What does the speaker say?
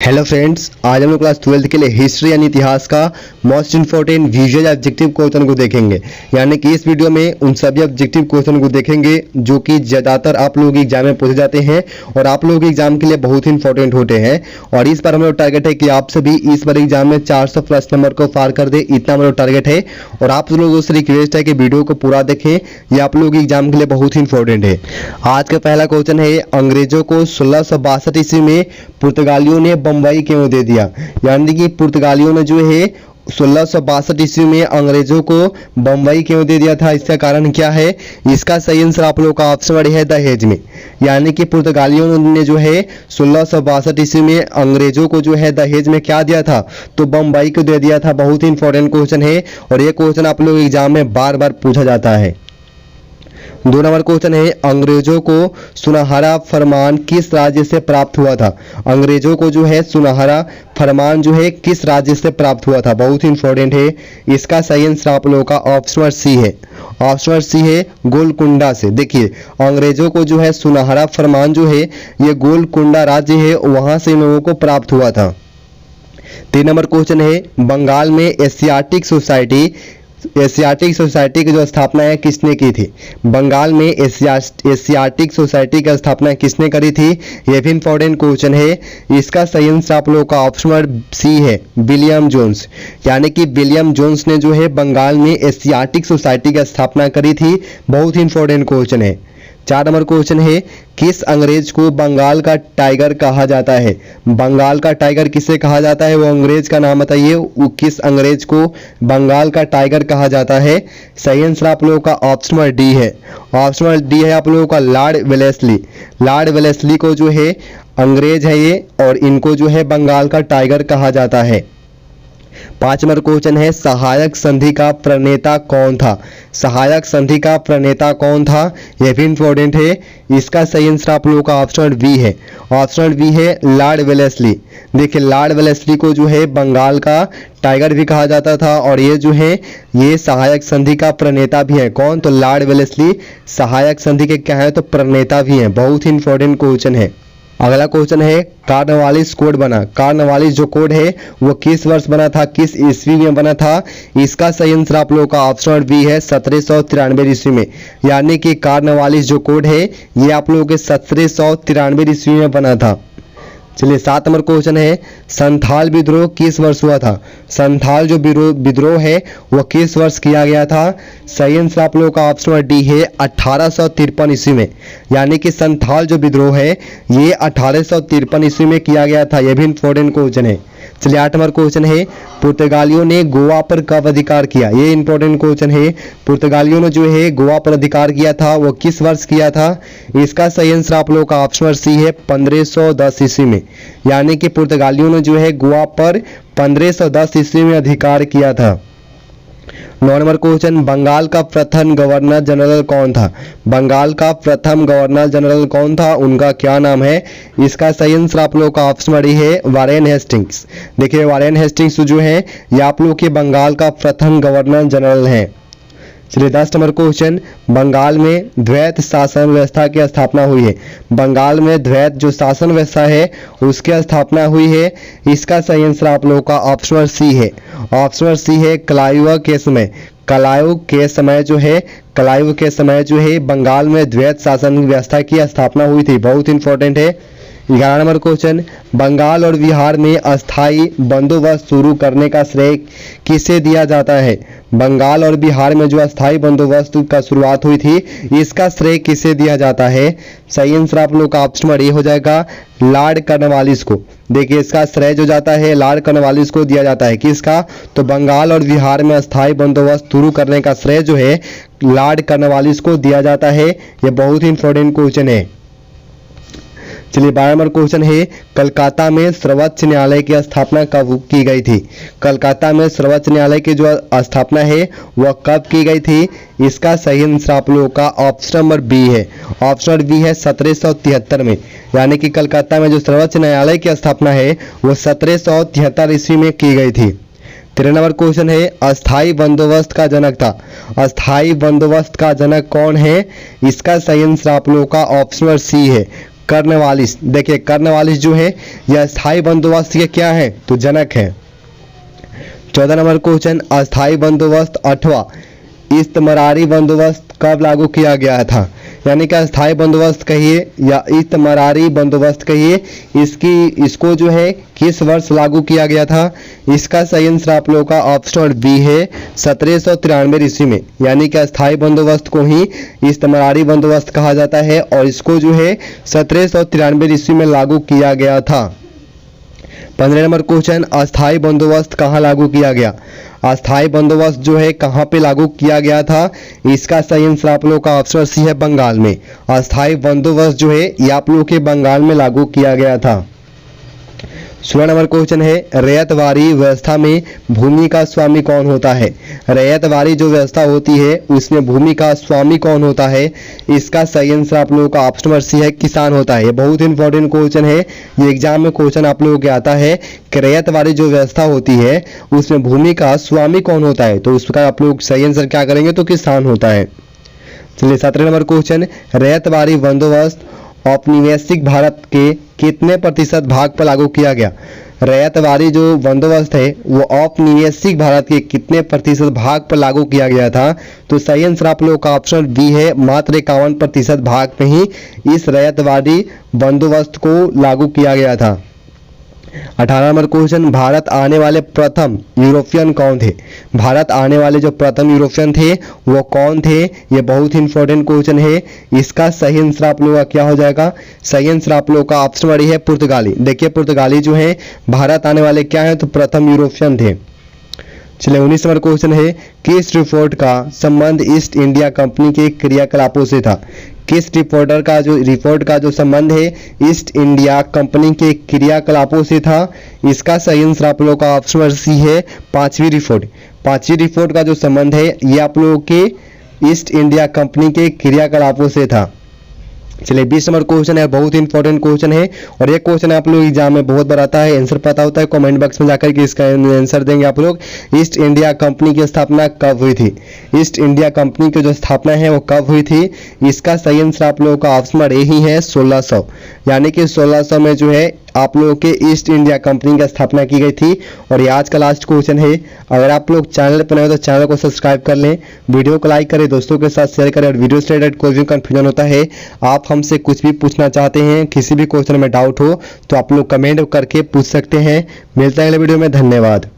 Hello friends, आज हम लोग क्लास 12th के लिए हिस्ट्री यानी इतिहास का most important visual objective question को देखेंगे। यानी कि इस वीडियो में उन सभी ऑब्जेक्टिव क्वेश्चन को देखेंगे जो कि ज़्यादातर आप लोगों के एग्जाम में पूछे जाते हैं और आप लोगों के एग्जाम के लिए बहुत ही इंपॉर्टेंट होते हैं। और इस बार हम लोग टारगेट है कि आप सभी इस बार एग्जाम में 400 प्लस नंबर को पार कर दे, इतना हम लोग टारगेट है। और आप लोगों से रिक्वेस्ट है कि वीडियो को पूरा देखें, ये आप लोगों के एग्जाम के लिए बहुत ही इंपॉर्टेंट है। आज का पहला क्वेश्चन है, अंग्रेजों को 1662 ईस्वी में पुर्तगालियों ने बम्बई क्यों दे दिया। यानी कि पुर्तगालियों ने जो है 1662 ईस्वी में अंग्रेजों को बम्बई क्यों दे दिया था, इसका कारण क्या है। इसका सही आंसर आप लोगों का ऑप्शन बड़ी है दहेज में। यानी कि पुर्तगालियों ने जो है 1662 ईस्वी में अंग्रेजों को जो है दहेज में क्या दिया था, तो बम्बई को दे दिया था। बहुत ही इंपॉर्टेंट क्वेश्चन है और ये क्वेश्चन आप लोग एग्जाम में बार बार पूछा जाता है। 2 नंबर क्वेश्चन है, अंग्रेजों को सुनहरा फरमान किस राज्य से प्राप्त हुआ था। अंग्रेजों को जो है सुनहरा फरमान जो है किस राज्य से प्राप्त हुआ था, बहुत ही इंपॉर्टेंट है। इसका सही आंसर आप लोगों का ऑप्शन सी है। ऑप्शन सी है गोलकुंडा से। देखिए, अंग्रेजों को जो है सुनहरा फरमान जो है ये गोलकुंडा राज्य है, वहां से इन लोगों को प्राप्त हुआ था। 3 नंबर क्वेश्चन है, बंगाल में एशियाटिक सोसाइटी की जो स्थापना है किसने की थी। बंगाल में एशियाटिक सोसाइटी की स्थापना किसने करी थी, यह भी इंपॉर्टेंट क्वेश्चन है। इसका सही आंसर आप लोगों का ऑप्शन सी है, विलियम जोन्स। यानी कि विलियम जोन्स ने जो है बंगाल में एशियाटिक सोसाइटी की स्थापना करी थी। बहुत ही इंपॉर्टेंट क्वेश्चन है। 4 नंबर क्वेश्चन है, किस अंग्रेज को बंगाल का टाइगर कहा जाता है। बंगाल का टाइगर किसे कहा जाता है, वो अंग्रेज का नाम बताइए। वो किस अंग्रेज को बंगाल का टाइगर कहा जाता है। सही आंसर आप लोगों का ऑप्शन डी है। ऑप्शन डी है आप लोगों का लॉर्ड वेलेस्ली। लॉर्ड वेलेस्ली को जो है अंग्रेज है ये, और इनको जो है बंगाल का टाइगर कहा जाता है। 5 नंबर क्वेश्चन है, सहायक संधि का प्रणेता कौन था। सहायक संधि का प्रणेता कौन था, यह भी इंपॉर्टेंट है। इसका सही आंसर आप लोगों का ऑप्शन बी है। ऑप्शन बी है लॉर्ड वेलेस्ली। देखिए, लॉर्ड वेलेस्ली को जो है बंगाल का टाइगर भी कहा जाता था और ये जो है ये सहायक संधि का प्रणेता भी है। कौन, तो लॉर्ड वेलेस्ली सहायक संधि के क्या है, तो प्रणेता भी है। बहुत ही इंपॉर्टेंट क्वेश्चन है। अगला क्वेश्चन है, कार्नवालिस कोड बना। कार्नवालिस जो कोड है वो किस वर्ष बना था, किस ईस्वी में बना था। इसका सही आंसर आप लोगों का ऑप्शन बी है, 1793 ईस्वी में। यानी कि कार्नवालिस जो कोड है ये आप लोगों के 1793 ईस्वी में बना था। चलिए 7 नंबर क्वेश्चन है, संथाल विद्रोह किस वर्ष हुआ था। संथाल जो विद्रोह है वो किस वर्ष किया गया था। सही आंसर आप लोगों का ऑप्शन डी है, 1853 ईस्वी में। यानी कि संथाल जो विद्रोह है ये 1853 ईस्वी में किया गया था। यह भी इंपॉर्टेंट क्वेश्चन है। चलिए 8 नंबर क्वेश्चन है, पुर्तगालियों ने गोवा पर कब अधिकार किया। ये इंपॉर्टेंट क्वेश्चन है। पुर्तगालियों ने जो है गोवा पर अधिकार किया था वो किस वर्ष किया था। इसका सही आंसर आप लोगों का ऑप्शन सी है, 1510 ईस्वी में। यानी कि पुर्तगालियों ने जो है गोवा पर 1510 ईस्वी में अधिकार किया था। 9 नंबर क्वेश्चन, बंगाल का प्रथम गवर्नर जनरल कौन था। बंगाल का प्रथम गवर्नर जनरल कौन था, उनका क्या नाम है। इसका सही आंसर आप लोगों का ऑप्शन डी है, वारेन हेस्टिंग्स। देखिए, वारेन हेस्टिंग्स जो है ये आप लोग के बंगाल का प्रथम गवर्नर जनरल है। चलिए 10 नंबर क्वेश्चन, बंगाल में द्वैत शासन व्यवस्था की स्थापना हुई है। बंगाल में द्वैत जो शासन व्यवस्था है उसकी स्थापना हुई है। इसका सही आंसर आप लोगों का ऑप्शन सी है। ऑप्शन सी है, कलायुग के समय। कलायुग के समय जो है, कलायुग के समय जो है बंगाल में द्वैत शासन व्यवस्था की स्थापना हुई थी। बहुत इंपॉर्टेंट है। 11 नंबर क्वेश्चन, बंगाल और बिहार में अस्थाई बंदोबस्त शुरू करने का श्रेय किसे दिया जाता है। बंगाल और बिहार में जो अस्थाई बंदोबस्त का शुरुआत हुई थी इसका श्रेय किसे दिया जाता है। सही आंसर आप लोग का ऑप्शन डी हो जाएगा, लॉर्ड कॉर्नवालिस को। देखिए, इसका श्रेय जो जाता है लॉर्ड कॉर्नवालिस को दिया जाता है। किसका, तो बंगाल और बिहार में अस्थाई बंदोबस्त शुरू करने का श्रेय जो है लॉर्ड कॉर्नवालिस को दिया जाता है। यह बहुत ही इंपॉर्टेंट क्वेश्चन है। चलिए 12 नंबर क्वेश्चन है, कलकत्ता में सर्वोच्च न्यायालय की स्थापना कब की गई थी। कलकत्ता में सर्वोच्च न्यायालय की जो स्थापना है वह कब की गई थी। इसका सही आंसर आप लोगों का ऑप्शन नंबर बी है। ऑप्शन बी है 1773 में। यानी कि कलकत्ता में जो सर्वोच्च न्यायालय की स्थापना है वो 1773 ईस्वी में की गई थी। 13 नंबर क्वेश्चन है, अस्थाई बंदोबस्त का जनक था। अस्थाई बंदोबस्त का जनक कौन है। इसका सही आंसर आप लोगों का ऑप्शन सी है, कर्नवालिस। देखिए कर्नवालिस जो है यह स्थायी बंदोबस्त के क्या है, तो जनक है। 14 नंबर क्वेश्चन, अस्थायी बंदोबस्त अथवा इस्तमरारी बंदोबस्त कब लागू किया गया था? यानी कि अस्थायी बंदोबस्त कहिए या इस्तमरारी बंदोबस्त कहिए, इसको जो है किस वर्ष लागू किया गया था? इसका सही आंसर आप लोगों का ऑप्शन बी है 1793 ईस्वी में। यानी कि अस्थायी बंदोबस्त को ही इस्तमरारी बंदोबस्त कहा जाता है और इसको जो है 1793 ईस्वी में लागू किया गया था। 15 नंबर क्वेश्चन, अस्थायी बंदोबस्त कहाँ लागू किया गया? अस्थायी बंदोबस्त जो है कहाँ पे लागू किया गया था? इसका सही आंसर आप लोगों का ऑप्शन सी है, बंगाल में। अस्थायी बंदोबस्त जो है ये आप लोगों के बंगाल में लागू किया गया था। 16 नंबर क्वेश्चन है, रैयतवारी व्यवस्था में भूमि का स्वामी कौन होता है? रैयतवारी जो व्यवस्था होती है उसमें भूमि का स्वामी कौन होता है? इसका सही आंसर आप लोगों का ऑप्शन नंबर सी है, किसान होता है। ये बहुत इंपॉर्टेंट क्वेश्चन है, ये एग्जाम में क्वेश्चन आप लोगों के आता है कि रैयतवारी जो व्यवस्था होती है उसमें भूमि का स्वामी कौन होता है, तो उसका आप लोग सही आंसर क्या करेंगे, तो किसान होता है। चलिए 17 नंबर क्वेश्चन, रैयतवारी बंदोबस्त औपनिवेशिक भारत के कितने प्रतिशत भाग पर लागू किया गया? रैयतवारी जो बंदोबस्त है वो औपनिवेशिक भारत के कितने प्रतिशत भाग पर लागू किया गया था? तो सही आंसर आप लोगों का ऑप्शन बी है, मात्र 51% भाग में ही इस रैयतवारी बंदोबस्त को लागू किया गया था। 18 नंबर क्वेश्चन, भारत आने वाले प्रथम यूरोपियन कौन थे? भारत आने वाले जो प्रथम यूरोपियन थे वो कौन थे? ये बहुत ही इंपॉर्टेंट क्वेश्चन है। इसका सही आंसर आप लोगों का क्या हो जाएगा? सही आंसर आप लोगों का ऑप्शन बड़ी है, पुर्तगाली। देखिए पुर्तगाली जो है भारत आने वाले क्या है, तो प्रथम यूरोपियन थे। चलिए 19 नंबर क्वेश्चन है, किस रिपोर्ट का संबंध ईस्ट इंडिया कंपनी के क्रियाकलापों से था? किस रिपोर्ट का जो संबंध है ईस्ट इंडिया कंपनी के क्रियाकलापों से था? इसका सही आंसर आप लोगों का ऑप्शन सी है, पांचवी रिपोर्ट। पांचवी रिपोर्ट का जो संबंध है ये आप लोगों के ईस्ट इंडिया कंपनी के क्रियाकलापों से था। चलिए 20 नंबर क्वेश्चन है, बहुत ही इंपॉर्टेंट क्वेश्चन है और ये क्वेश्चन आप लोग एग्जाम में बहुत बार आता है, आंसर पता होता है कमेंट बॉक्स में जाकर के इसका आंसर देंगे आप लोग। ईस्ट इंडिया कंपनी की स्थापना कब हुई थी? ईस्ट इंडिया कंपनी की जो स्थापना है वो कब हुई थी? इसका सही आंसर आप लोगों का ऑप्शन नंबर ए ही है, 1600। यानी कि 1600 में जो है आप लोगों के ईस्ट इंडिया कंपनी की स्थापना की गई थी। और ये आज का लास्ट क्वेश्चन है, अगर आप लोग चैनल पर नए हो तो चैनल को सब्सक्राइब कर लें, वीडियो को लाइक करें, दोस्तों के साथ शेयर करें। और वीडियो से रिलेटेड कोई भी कंफ्यूजन होता है, आप हमसे कुछ भी पूछना चाहते हैं, किसी भी क्वेश्चन में डाउट हो तो आप लोग कमेंट करके पूछ सकते हैं। मिलते हैं अगले वीडियो में, धन्यवाद।